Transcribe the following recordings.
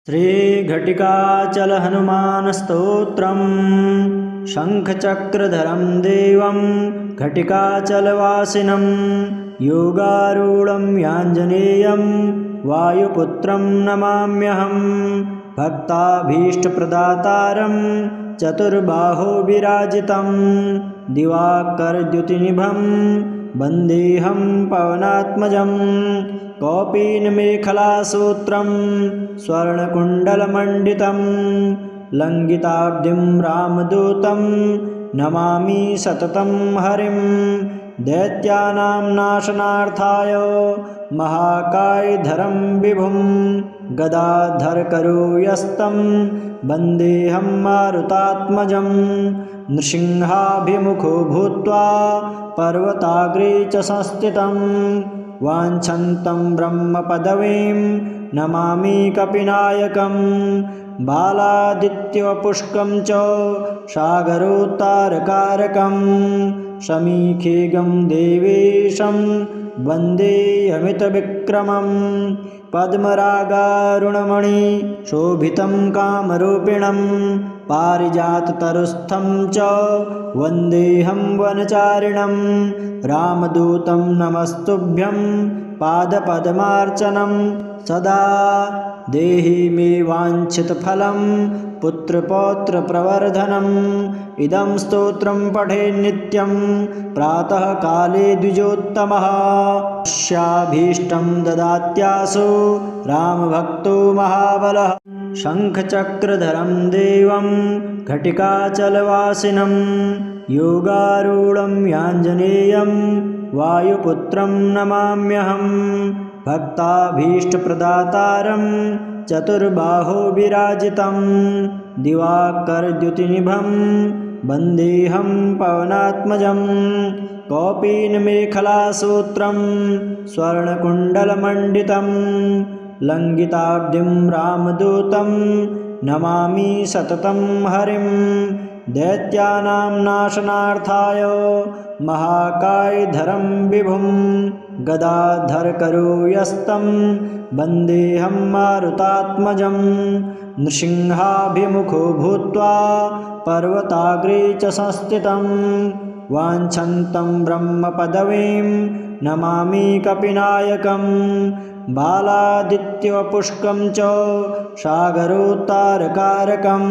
श्रीघटिकाचलहनुमानस्तोत्रम् शङ्खचक्रधरं देवं घटिकाचलवासिनं योगारूढं याञ्जनेयं वायुपुत्रं नमाम्यहं भक्ताभीष्टप्रदातारं चतुर्बाहो विराजितं दिवाकरद्युतिनिभं वन्देऽहं पवनात्मजं कौपीनमेखलासूत्रं स्वर्णकुण्डलमण्डितं लङ्घिताब्धिं रामदूतं नमामि सततं हरिं दैत्यानां नाशनार्थाय महाकायधरं विभुं गदाधरकरुयस्तं वन्देऽहं मारुतात्मजं नृसिंहाभिमुखो भूत्वा पर्वताग्रे च संस्थितं वाञ्छन्तं ब्रह्मपदवीं नमामि कपिनायकं बालादित्यवपुष्कं च सागरोत्तारकारकं समीखेगं देवेशं वन्देऽमितविक्रमं पद्मरागारुणमणि शोभितं कामरूपिणं पारिजाततरुस्थं च वन्देऽहं वनचारिणं रामदूतं नमस्तुभ्यं पादपद्मार्चनं सदा देहि मे वाञ्छितफलं पुत्रपौत्रप्रवर्धनम् इदं स्तोत्रं पठेन्नित्यं प्रातःकाले द्विजोत्तमः स्याभीष्टं ददात्यासु रामभक्तो महाबलः शङ्खचक्रधरं देवं घटिकाचलवासिनं योगारूढं याञ्जनेयं वायुपुत्रं नमाम्यहं भक्ताभीष्टप्रदातारं चतुर्बाहो विराजितं दिवाकरद्युतिनिभं वन्देऽहं पवनात्मजं कौपीनमेखलासूत्रं स्वर्णकुण्डलमण्डितं लङ्घिताब्धिं रामदूतं नमामि सततं हरिं दैत्यानां नाशनार्थाय महाकायधरं विभुं गदाधरकरुयस्तं वन्देऽहं मारुतात्मजं नृसिंहाभिमुखो भूत्वा पर्वताग्रे च संस्थितं वाञ्छन्तं ब्रह्मपदवीं नमामि कपिनायकं बालादित्यवपुष्कं च सागरोत्तारकारकं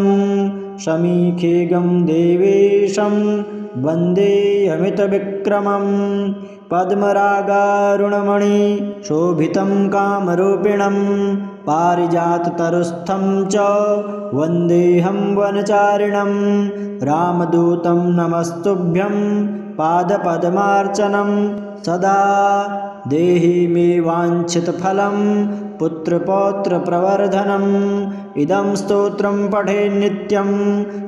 समीखेगं देवेशं वन्देऽमितविक्रमं पद्मरागारुणमणि शोभितं कामरूपिणं पारिजाततरुस्थं च वन्देऽहं वनचारिणं रामदूतं नमस्तुभ्यं पादपद्मार्चनं सदा देहि मे वाञ्छितफलं पुत्रपौत्रप्रवर्धनम् इदं स्तोत्रं पठेन्नित्यं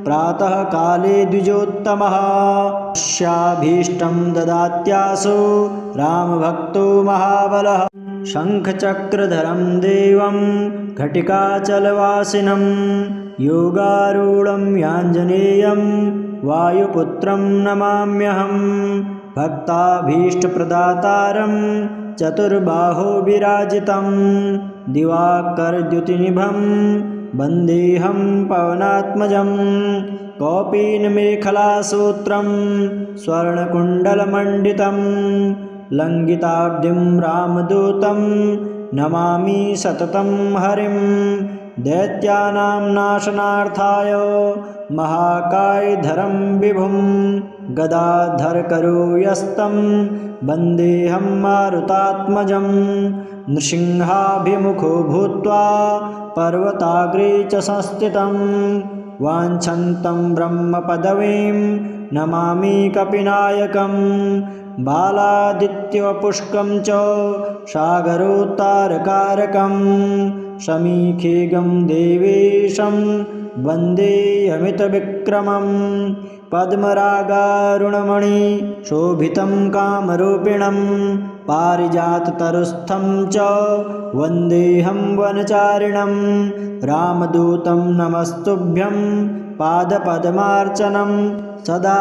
प्रातःकाले द्विजोत्तमः स्याभीष्टं ददात्यासु रामभक्तो महाबलः शङ्खचक्रधरं देवं घटिकाचलवासिनं योगारूढं याञ्जनेयं वायुपुत्रं नमाम्यहं भक्ताभीष्टप्रदातारं चतुर्बाहो विराजितं दिवाकरद्युतिनिभं वन्देऽहं पवनात्मजं कौपीनमेखलासूत्रं स्वर्णकुण्डलमण्डितं लङ्घिताब्धिं रामदूतं नमामि सततं हरिं दैत्यानां नाशनार्थाय महाकायधरं विभुं गदाधरकरुयस्तं वन्देऽहं मारुतात्मजं नृसिंहाभिमुखो भूत्वा पर्वताग्रे च संस्थितं वाञ्छन्तं ब्रह्मपदवीं नमामि कपिनायकं बालादित्यवपुष्कं च सागरोत्तारकारकं समीखेगं देवेशं वन्देऽमितविक्रमं पद्मरागारुणमणि शोभितं कामरूपिणं पारिजाततरुस्थं च वन्देऽहं वनचारिणं रामदूतं नमस्तुभ्यं पादपद्मार्चनं सदा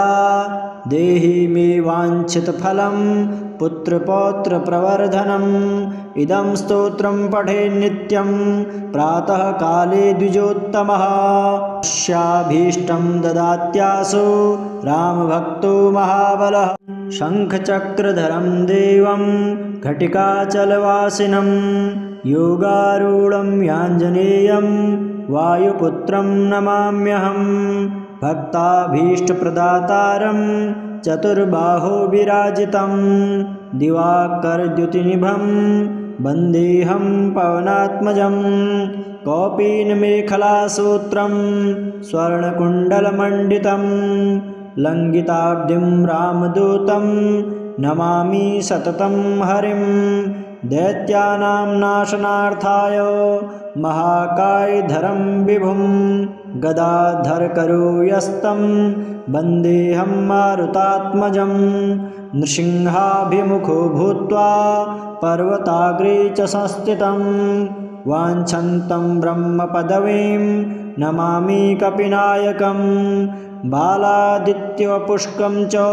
देहि मे वाञ्छितफलं पुत्रपौत्रप्रवर्धनम् इदं स्तोत्रं पठेन्नित्यं प्रातःकाले द्विजोत्तमः स्याभीष्टं ददात्यासु रामभक्तो महाबलः शङ्खचक्रधरं देवं घटिकाचलवासिनं योगारूढं याञ्जनेयं वायुपुत्रं नमाम्यहं भक्ताभीष्टप्रदातारं चतुर्बाहो विराजितं दिवाकरद्युतिनिभं वन्देऽहं पवनात्मजं कौपीनमेखलासूत्रं स्वर्णकुण्डलमण्डितं लङ्घिताब्धिं रामदूतं नमामि सततं हरिं दैत्यानां नाशनार्थाय महाकायधरं विभुं गदाधरकरोयस्तं वन्देऽहं मारुतात्मजं नृसिंहाभिमुखो भूत्वा पर्वताग्रे च संस्थितं वाञ्छन्तं ब्रह्मपदवीं नमामि कपिनायकं बालादित्यवपुष्कं च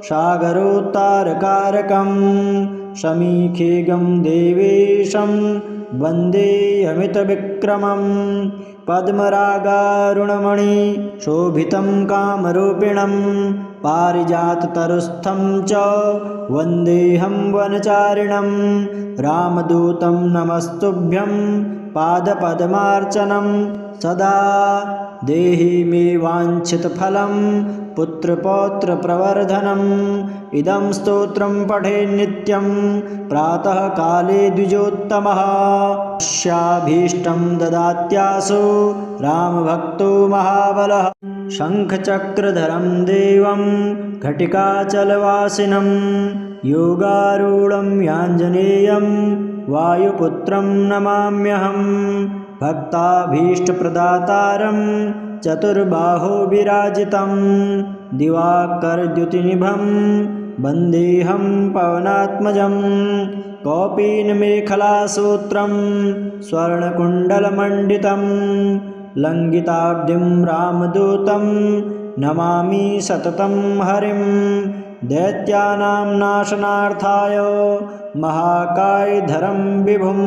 सागरोत्तारकारकं शमीखेगं देवेशं वन्दे अमितविक्रमं पद्मरागारुणमणि शोभितं कामरूपिणं पारिजाततरुस्थं च वन्देऽहं वनचारिणं रामदूतं नमस्तुभ्यं पादपद्मार्चनं सदा देहि मे वाञ्छितफलं पुत्रपौत्रप्रवर्धनम् इदं स्तोत्रं पठेन्नित्यं प्रातःकाले द्विजोत्तमः स्याभीष्टं ददात्यासु रामभक्तो महाबलः शङ्खचक्रधरं देवं घटिकाचलवासिनं योगारूढं याञ्जनेयं वायुपुत्रं नमाम्यहं भक्ताभीष्टप्रदातारं चतुर्बाहो विराजितं दिवाकरद्युतिनिभं वन्देऽहं पवनात्मजं कौपीनमेखलासूत्रं स्वर्णकुण्डलमण्डितं लङ्घिताब्धिं रामदूतं नमामि सततं हरिं दैत्यानां नाशनार्थाय महाकायधरं विभुं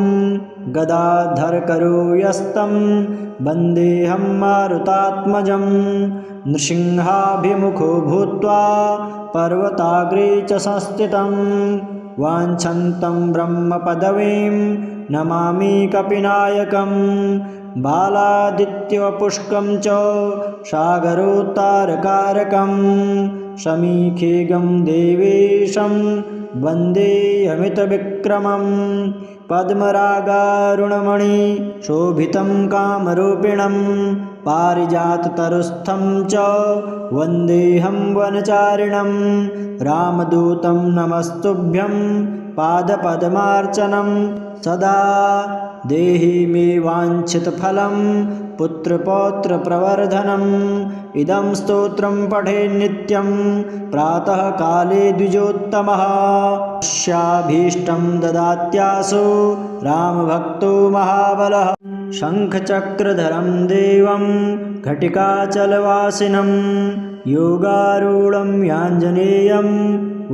गदाधरकरोयस्तं वन्देऽहं मारुतात्मजं नृसिंहाभिमुखो भूत्वा पर्वताग्रे च संस्थितं वाञ्छन्तं ब्रह्मपदवीं नमामि कपिनायकं बालादित्यवपुष्कं च सागरोत्तारकारकं शमीखेगं देवेशं वन्दे अमितविक्रमं पद्मरागारुणमणि शोभितं कामरूपिणं पारिजाततरुस्थं च वन्देऽहं वनचारिणं रामदूतं नमस्तुभ्यं पादपद्मार्चनं सदा देहि मे वाञ्छितफलं पुत्रपौत्रप्रवर्धनम् इदं स्तोत्रं पठेन्नित्यं प्रातःकाले द्विजोत्तमः स्याभीष्टं ददात्यासु रामभक्तो महाबलः शङ्खचक्रधरं देवं घटिकाचलवासिनं योगारूढं याञ्जनेयं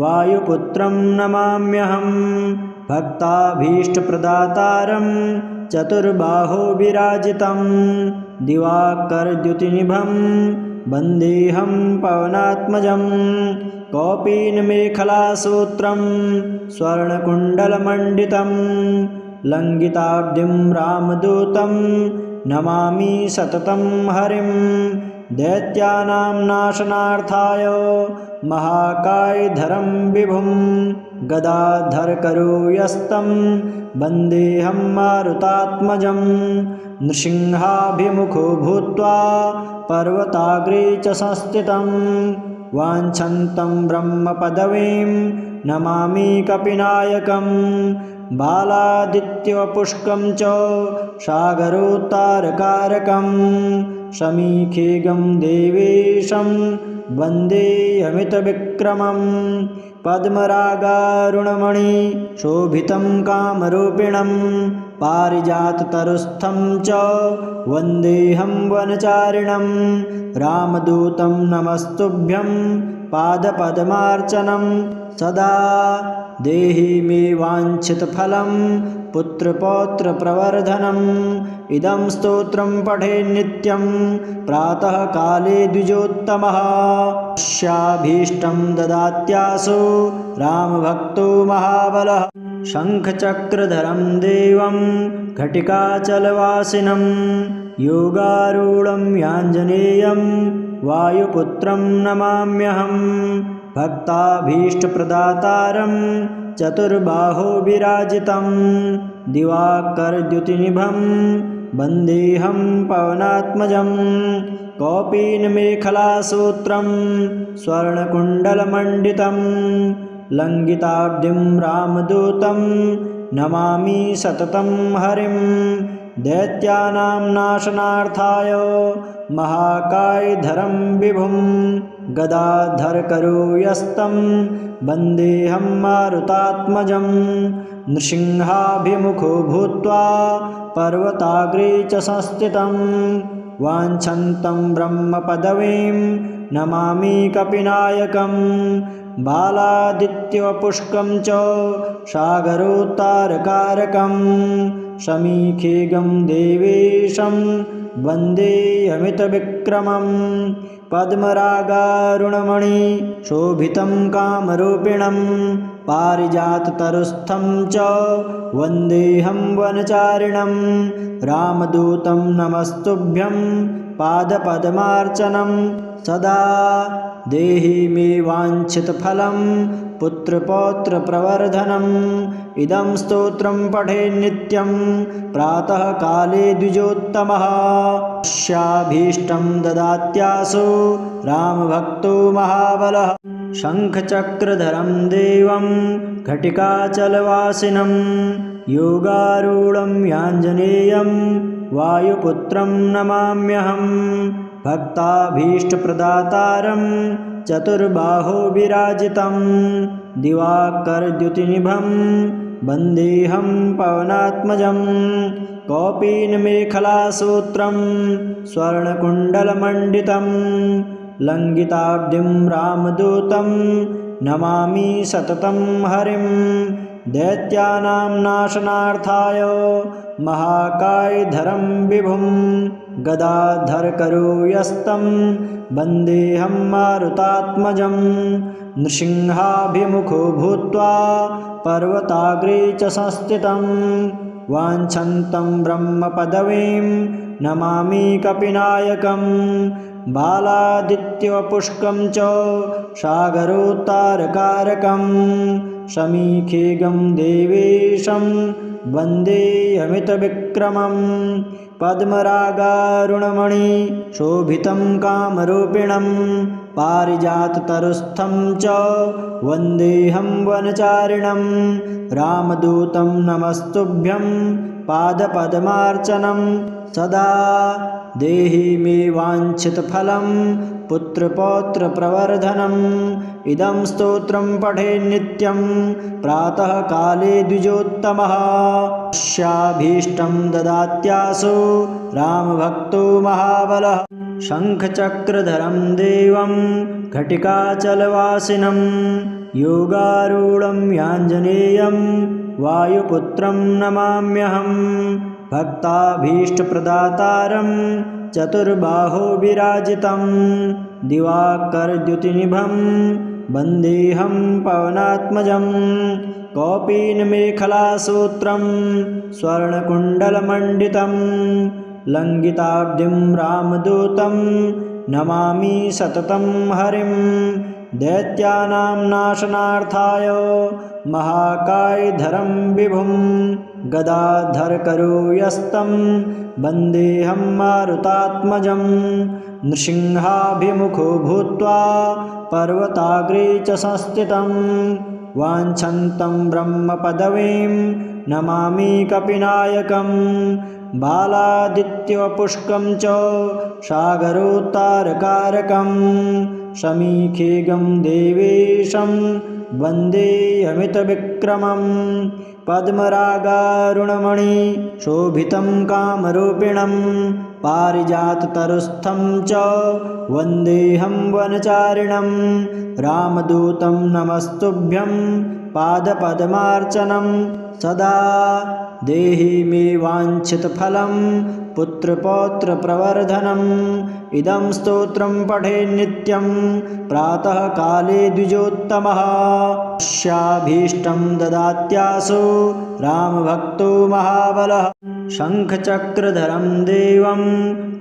वायुपुत्रं नमाम्यहं भक्ताभीष्टप्रदातारं चतुर्बाहो विराजितं दिवाकरद्युतिनिभं वन्देऽहं पवनात्मजं कौपीनमेखलासूत्रं स्वर्णकुण्डलमण्डितं लङ्घिताब्धिं रामदूतं नमामि सततं हरिं दैत्यानां नाशनार्थाय महाकायधरं विभुं गदाधरकरोयस्तं वन्देऽहं मारुतात्मजं नृसिंहाभिमुखो भूत्वा पर्वताग्रे च संस्थितं वाञ्छन्तं ब्रह्मपदवीं नमामि कपिनायकं बालादित्यवपुष्कं च सागरोत्तारकारकं शमीखेगं देवेशं वन्दे अमितविक्रमं पद्मरागारुणमणि शोभितं कामरूपिणं पारिजाततरुस्थं च वन्देऽहं वनचारिणं रामदूतं नमस्तुभ्यं पादपद्मार्चनं सदा देहि मे वाञ्छितफलं पुत्रपौत्रप्रवर्धनम् इदं स्तोत्रं पठेन् नित्यं प्रातःकाले द्विजोत्तमः यस्याभीष्टं ददात्यासो रामभक्तो महाबलः शङ्खचक्रधरं देवं घटिकाचलवासिनं योगारूढं याञ्जनेयं वायुपुत्रं नमाम्यहं भक्ताभीष्टप्रदातारं चतुर्बाहो विराजितं दिवाकरद्युतिनिभं वन्देऽहं पवनात्मजं कौपीनमेखलासूत्रं स्वर्णकुण्डलमण्डितं लङ्घिताब्धिं रामदूतं नमामि सततं हरिं दैत्यानां नाशनार्थाय महाकायधरं विभुं गदाधरकरोयस्तं वन्देऽहं मारुतात्मजं नृसिंहाभिमुखो भूत्वा पर्वताग्रे च संस्थितं वाञ्छन्तं ब्रह्मपदवीं नमामि कपिनायकं बालादित्यवपुष्कं च सागरोत्तारकारकं समीखेगं देवेशं वन्देऽमितविक्रमं पद्मरागारुणमणि शोभितं कामरूपिणं पारिजाततरुस्थं च वन्देऽहं वनचारिणं रामदूतं नमस्तुभ्यं पादपद्मार्चनं सदा देहि मे वाञ्छितफलं पुत्रपौत्रप्रवर्धनम् इदं स्तोत्रं पठेन् नित्यं प्रातःकाले द्विजोत्तमः यस्याभीष्टं ददात्यासो रामभक्तो महाबलः शङ्खचक्रधरं देवं घटिकाचलवासिनं योगारूढं याञ्जनेयं वायुपुत्रं नमाम्यहं भक्ताभीष्टप्रदातारं चतुर्बाहो विराजितं दिवाकरद्युतिनिभं वन्देऽहं पवनात्मजं कौपीनमेखलासूत्रं स्वर्णकुण्डलमण्डितं लङ्घिताब्धिं रामदूतं नमामि सततं हरिं दैत्यानां नाशनार्थाय महाकायधरं विभुं गदाधरकरोयस्तं वन्देऽहं मारुतात्मजं नृसिंहाभिमुखो भूत्वा पर्वताग्रे च संस्थितं वाञ्छन्तं ब्रह्मपदवीं नमामि कपिनायकं बालादित्यवपुष्कं च सागरोत्तारकारकं समीखेगं देवेशं वन्देऽमितविक्रमं पद्मरागारुणमणि शोभितं कामरूपिणं पारिजाततरुस्थं च वन्देऽहं वनचारिणं रामदूतं नमस्तुभ्यं पादपद्मार्चनं सदा देहि मे वाञ्छितफलं पुत्रपौत्रप्रवर्धनम् इदं स्तोत्रं पठेन् नित्यं प्रातःकाले द्विजोत्तमः यस्याभीष्टं ददात्यासो रामभक्तो महाबलः शङ्खचक्रधरं देवं घटिकाचलवासिनं योगारूढं याञ्जनेयं वायुपुत्रं नमाम्यहं भक्ताभीष्टप्रदातारं चतुर्बाहो विराजितं दिवाकरद्युतिनिभं वन्देऽहं पवनात्मजं कौपीनमेखलासूत्रं स्वर्णकुण्डलमण्डितं लङ्घिताब्धिं रामदूतं नमामि सततं हरिं दैत्यानां नाशनार्थाय महाकायधरं विभुं गदाधरकरोयस्तं वन्देऽहं मारुतात्मजं नृसिंहाभिमुखो भूत्वा पर्वताग्रे च संस्थितं वाञ्छन्तं ब्रह्मपदवीं नमामि कपिनायकं बालादित्यवपुष्कं च सागरोत्तारकारकं समीखेगं देवेशं वन्देऽमितविक्रमं पद्मरागारुणमणि शोभितं कामरूपिणं पारिजाततरुस्थं च वन्देऽहं वनचारिणं रामदूतं नमस्तुभ्यं पादपद्मार्चनं सदा देहि मे वाञ्छितफलं पुत्रपौत्रप्रवर्धनम् इदं स्तोत्रं पठे नित्यं प्रातःकाले द्विजोत्तमः स्याभीष्टं ददात्यासु रामभक्तो महाबलः शङ्खचक्रधरं देवं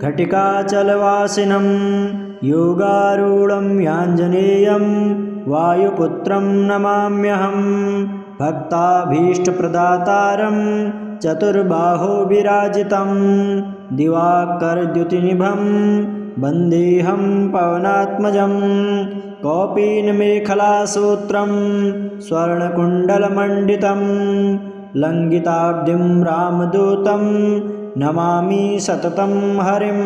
घटिकाचलवासिनं योगारूढं याञ्जनेयं वायुपुत्रं नमाम्यहं भक्ताभीष्टप्रदातारं चतुर्बाहो विराजितं दिवाकरद्युतिनिभं वन्देऽहं पवनात्मजं कौपीनमेखलासूत्रं स्वर्णकुण्डलमण्डितं लङ्घिताब्धिं रामदूतं नमामि सततं हरिं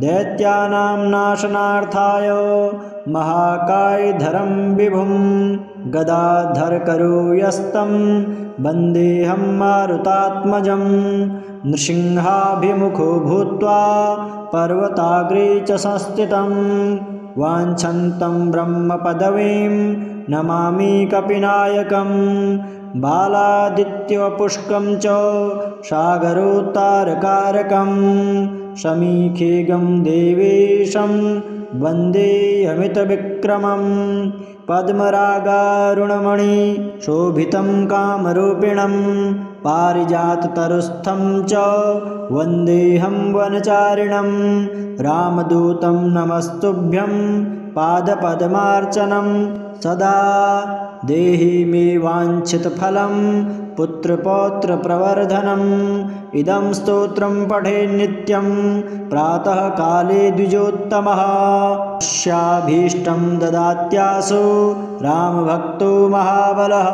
दैत्यानां नाशनार्थाय महाकायधरं विभुं गदाधरकरोयस्तं वन्देऽहं मारुतात्मजं नृसिंहाभिमुखो भूत्वा पर्वताग्रे च संस्थितं वाञ्छन्तं ब्रह्मपदवीं नमामि कपिनायकं बालादित्यवपुष्कं च सागरोत्तारकारकं शमीखेगं देवेशं वन्देऽमितविक्रमं पद्मरागारुणमणि शोभितं कामरूपिणं पारिजाततरुस्थं च वन्देऽहं वनचारिणं रामदूतं नमस्तुभ्यं पादपद्मार्चनं सदा देहि मे वाञ्छितफलं पुत्रपौत्रप्रवर्धनम् इदं स्तोत्रं पठे नित्यं प्रातःकाले द्विजोत्तमः स्याभीष्टं ददात्यासु रामभक्तो महाबलः।